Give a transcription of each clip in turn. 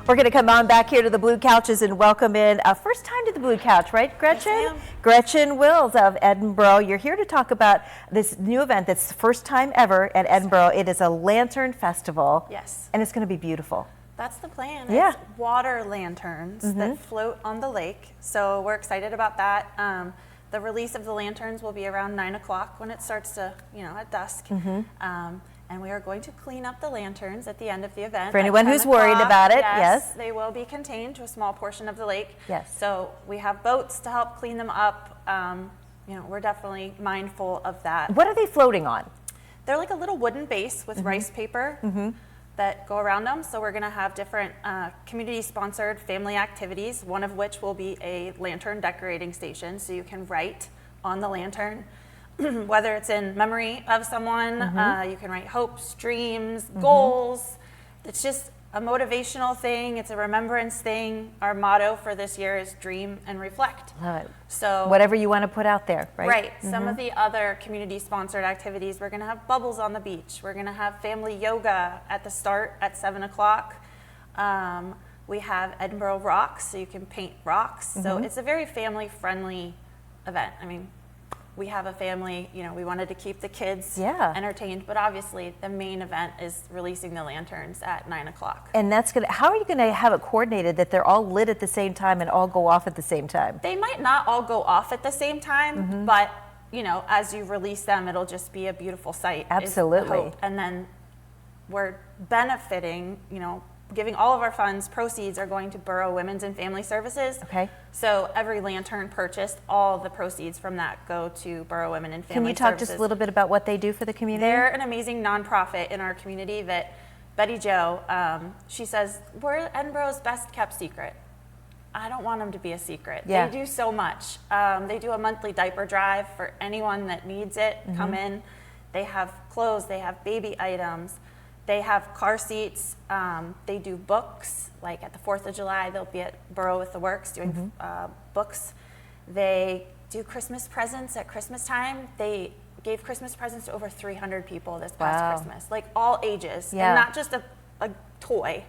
We're going to come on back here to the Blue Couches and welcome in first time to the Blue Couch, right, Gretchen? Yes, Gretchen Wills of Edinboro. You're here to talk about this new event that's the first time ever at Edinboro. It is a lantern festival. Yes. And it's going to be beautiful. That's the plan. Yeah. It's water lanterns that float on the lake. So we're excited about that. The release of the lanterns will be around 9 o'clock when it starts to, at dusk. And we are going to clean up the lanterns at the end of the event. For anyone who's worried about it, yes. They will be contained to a small portion of the lake. Yes. So we have boats to help clean them up. We're definitely mindful of that. What are they floating on? They're like a little wooden base with rice paper that go around them. So we're going to have different community-sponsored family activities, one of which will be a lantern decorating station. So you can write on the lantern, whether it's in memory of someone, you can write hopes, dreams, goals. It's just a motivational thing. It's a remembrance thing. Our motto for this year is dream and reflect. Love it. So whatever you want to put out there, right? Right. Some of the other community-sponsored activities, we're going to have bubbles on the beach. We're going to have family yoga at the start at 7 o'clock. We have Edinboro rocks, so you can paint rocks. So it's a very family-friendly event. I mean, we have a family, we wanted to keep the kids entertained, but obviously the main event is releasing the lanterns at 9 o'clock. And how are you going to have it coordinated that they're all lit at the same time and all go off at the same time? They might not all go off at the same time, but as you release them, it'll just be a beautiful sight. Absolutely. Is the hope. And then we're benefiting, giving all of our funds, proceeds are going to Borough Women's and Family Services. Okay. So every lantern purchased, all the proceeds from that go to Borough Women and Family Services. Can you talk just a little bit about what they do for the community? They're an amazing nonprofit in our community that Betty Jo, she says, we're Edinboro's best kept secret. I don't want them to be a secret. Yeah. They do so much. They do a monthly diaper drive for anyone that needs it. Come in. They have clothes, they have baby items. They have car seats. They do books. Like at the 4th of July, they'll be at Borough with the Works doing books. They do Christmas presents at Christmas time. They gave Christmas presents to over 300 people this past Christmas, like all ages, and not just a toy.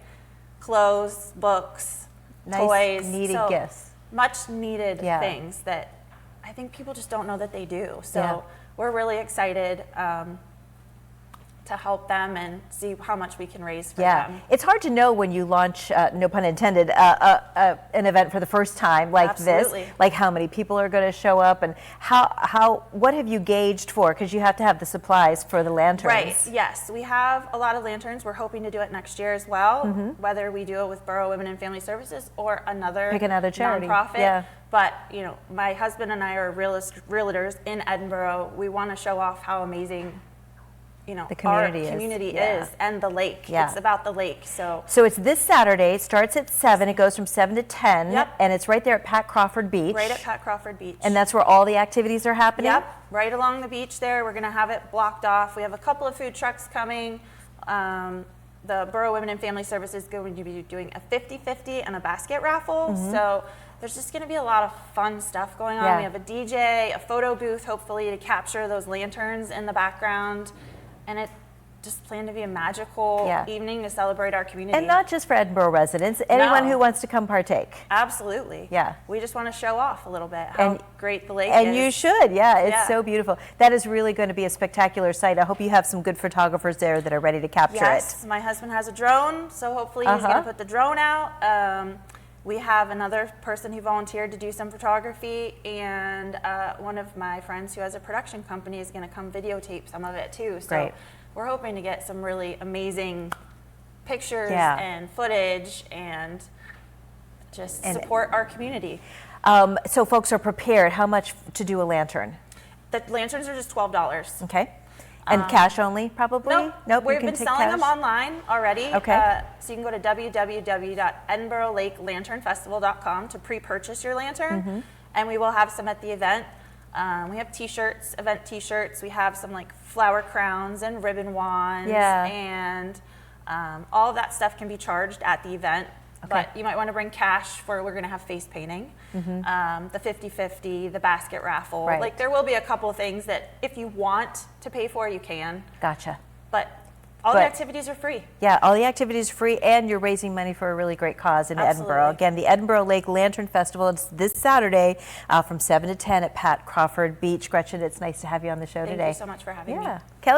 Clothes, books, toys. Needed gifts. Much needed things that I think people just don't know that they do. So we're really excited to help them and see how much we can raise for them. It's hard to know when you launch, no pun intended, an event for the first time like this, like how many people are going to show up and what have you gauged for? Because you have to have the supplies for the lanterns. Right, yes. We have a lot of lanterns. We're hoping to do it next year as well, whether we do it with Borough Women and Family Services or Pick another charity. Nonprofit. Yeah. But, my husband and I are realtors in Edinboro. We want to show off how amazing the community our community is and the lake. It's about the lake. So it's this Saturday. It starts at 7. It goes from 7 to 10. And it's right there at Pat Crawford Beach. Right at Pat Crawford Beach. And that's where all the activities are happening? Yep, right along the beach there. We're going to have it blocked off. We have a couple of food trucks coming. The Borough Women and Family Services is going to be doing a 50-50 and a basket raffle. So there's just going to be a lot of fun stuff going on. We have a DJ, a photo booth, hopefully to capture those lanterns in the background. And it just planned to be a magical evening to celebrate our community. And not just for Edinboro residents, anyone who wants to come partake. Absolutely. Yeah. We just want to show off a little bit how great the lake is. And you should, it's so beautiful. That is really going to be a spectacular sight. I hope you have some good photographers there that are ready to capture it. Yes, my husband has a drone, so hopefully he's going to put the drone out. We have another person who volunteered to do some photography, and one of my friends who has a production company is going to come videotape some of it too. So we're hoping to get some really amazing pictures and footage and just support our community. So folks are prepared. How much to do a lantern? The lanterns are just $12. Okay. And cash only, probably? Nope. We've been selling them online already. Okay. So you can go to www.edinborolakelanternfestival.com to pre-purchase your lantern, and we will have some at the event. We have T-shirts, event T-shirts. We have some like flower crowns and ribbon wands, and all of that stuff can be charged at the event. But you might want to bring cash for, we're going to have face painting, the 50-50, the basket raffle. Like there will be a couple of things that if you want to pay for, you can. Gotcha. But All the activities are free. Yeah, all the activities are free, and you're raising money for a really great cause in Edinboro. Again, the Edinboro Lake Lantern Festival, it's this Saturday from 7 to 10 at Pat Crawford Beach. Gretchen, it's nice to have you on the show today. Thank you so much for having me. Kelly.